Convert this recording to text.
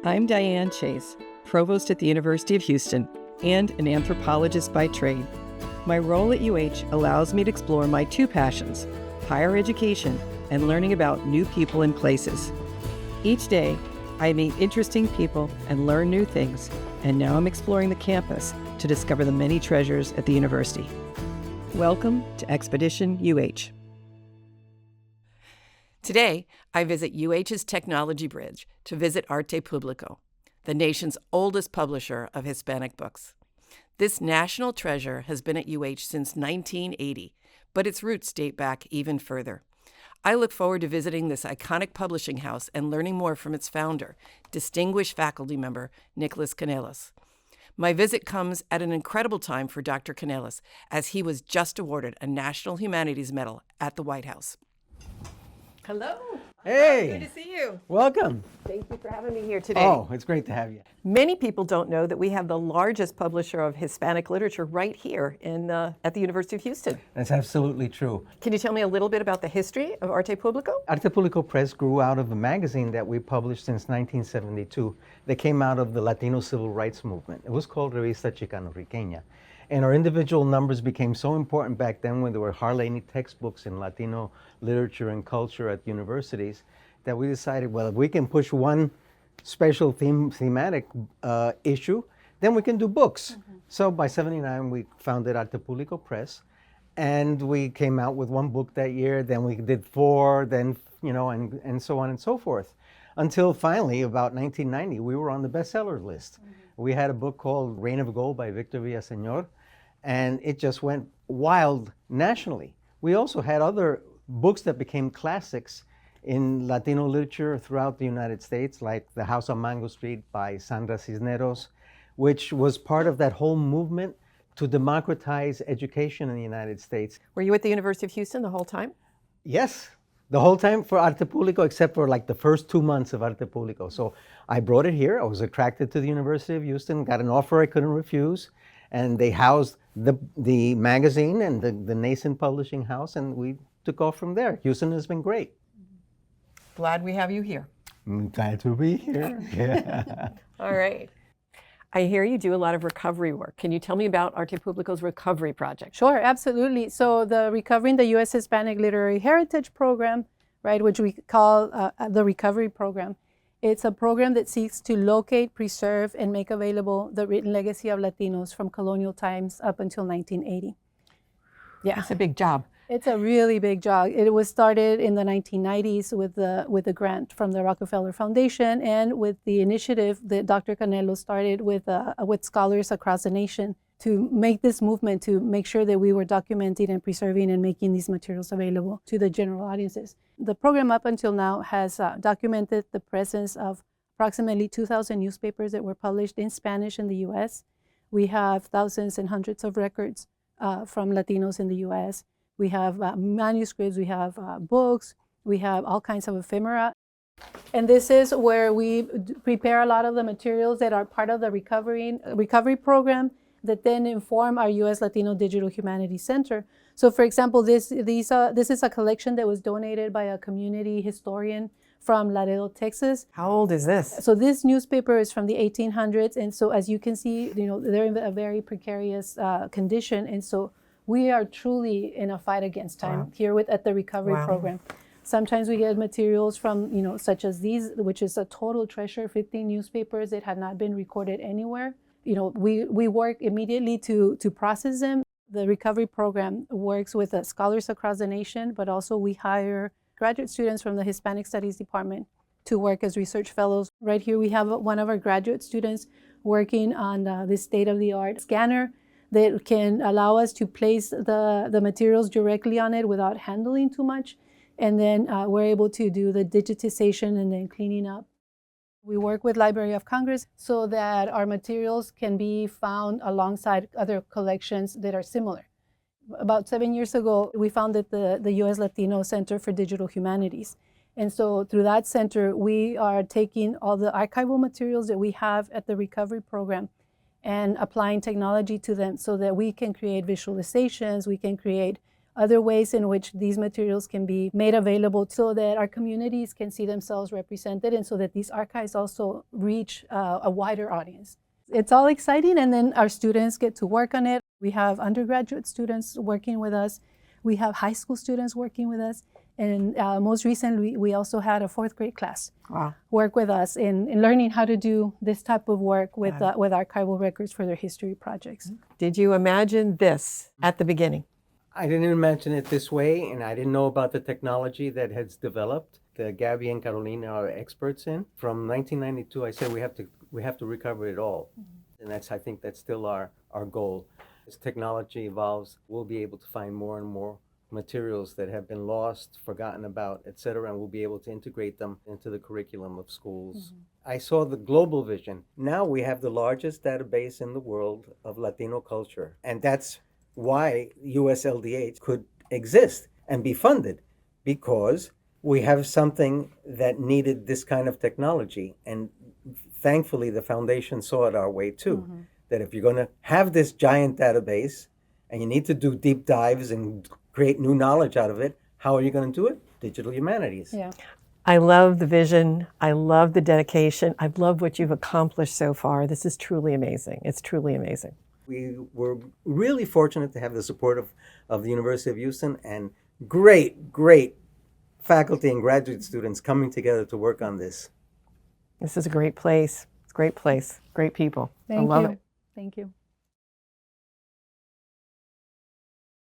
I'm Diane Chase, provost at the University of Houston and an anthropologist by trade. My role at UH allows me to explore my two passions, higher education and learning about new people and places. Each day, I meet interesting people and learn new things, and now I'm exploring the campus to discover the many treasures at the university. Welcome to Expedition UH. Today, I visit UH's Technology Bridge to visit Arte Público, the nation's oldest publisher of Hispanic books. This national treasure has been at UH since 1980, but its roots date back even further. I look forward to visiting this iconic publishing house and learning more from its founder, distinguished faculty member Nicolás Kanellos. My visit comes at an incredible time for Dr. Kanellos, as he was just awarded a National Humanities Medal at the White House. Hello. Hey. Good to see you. Welcome. Thank you for having me here today. Oh, it's great to have you. Many people don't know that we have the largest publisher of Hispanic literature right here at the University of Houston. That's absolutely true. Can you tell me a little bit about the history of Arte Público? Arte Público Press grew out of a magazine that we published since 1972 that came out of the Latino civil rights movement. It was called Revista Chicano-Riqueña. And our individual numbers became so important back then when there were hardly any textbooks in Latino literature and culture at universities that we decided, well, if we can push one special thematic issue, then we can do books. Mm-hmm. So by '79, we founded Arte Público Press, and we came out with one book that year, then we did 4, then, and so on and so forth. Until finally, about 1990, we were on the bestseller list. Mm-hmm. We had a book called Reign of Gold by Victor Villaseñor, and it just went wild nationally. We also had other books that became classics in Latino literature throughout the United States, like The House on Mango Street by Sandra Cisneros, which was part of that whole movement to democratize education in the United States. Were you at the University of Houston the whole time? Yes, the whole time for Arte Público, except for like the first 2 months of Arte Público. So I brought it here. I was attracted to the University of Houston, got an offer I couldn't refuse, and they housed the magazine and the nascent publishing house, and we took off from there. Houston has been great. Glad we have you here. I'm glad to be here. Yeah. All right. I hear you do a lot of recovery work. Can you tell me about Arte Público's recovery project? Sure, absolutely. So the Recovering the U.S. Hispanic Literary Heritage Program, right, which we call the Recovery Program, it's a program that seeks to locate, preserve, and make available the written legacy of Latinos from colonial times up until 1980. Yeah, it's a big job. It's a really big job. It was started in the 1990s with a grant from the Rockefeller Foundation and with the initiative that Dr. Kanellos started with scholars across the nation to make this movement, to make sure that we were documenting and preserving and making these materials available to the general audiences. The program up until now has documented the presence of approximately 2,000 newspapers that were published in Spanish in the U.S. We have thousands and hundreds of records from Latinos in the U.S. We have manuscripts, we have books, we have all kinds of ephemera. And this is where we prepare a lot of the materials that are part of the recovery program that then inform our U.S. Latino Digital Humanities Center. So for example, this is a collection that was donated by a community historian from Laredo, Texas. How old is this? So this newspaper is from the 1800s. And so as you can see, they're in a very precarious condition. And so we are truly in a fight against time here at the recovery program. Sometimes we get materials from, such as these, which is a total treasure, 15 newspapers that had not been recorded anywhere. We work immediately to process them. The recovery program works with scholars across the nation, but also we hire graduate students from the Hispanic Studies Department to work as research fellows. Right here we have one of our graduate students working on this state-of-the-art scanner that can allow us to place the materials directly on it without handling too much. And then we're able to do the digitization and then cleaning up. We work with Library of Congress so that our materials can be found alongside other collections that are similar. About 7 years ago, we founded the U.S. Latino Center for Digital Humanities. And so through that center, we are taking all the archival materials that we have at the recovery program and applying technology to them so that we can create visualizations, we can create other ways in which these materials can be made available so that our communities can see themselves represented and so that these archives also reach a wider audience. It's all exciting, and then our students get to work on it. We have undergraduate students working with us. We have high school students working with us. And most recently, we also had a 4th grade class work with us in learning how to do this type of work with archival records for their history projects. Did you imagine this at the beginning? I didn't imagine it this way, and I didn't know about the technology that has developed. Gabby and Carolina are experts in. From 1992, I said we have to recover it all, and I think that's still our goal. As technology evolves, we'll be able to find more and more materials that have been lost, forgotten about, etc., and we'll be able to integrate them into the curriculum of schools. I saw the global vision. Now we have the largest database in the world of Latino culture, and that's why USLDH could exist and be funded, because we have something that needed this kind of technology. And thankfully, the foundation saw it our way too, that if you're going to have this giant database and you need to do deep dives and create new knowledge out of it, how are you going to do it? Digital humanities. Yeah. I love the vision. I love the dedication. I love what you've accomplished so far. This is truly amazing. It's truly amazing. We were really fortunate to have the support of the University of Houston and great faculty and graduate students coming together to work on this. This is a great place. It's a great place. Great people. I love it. Thank you.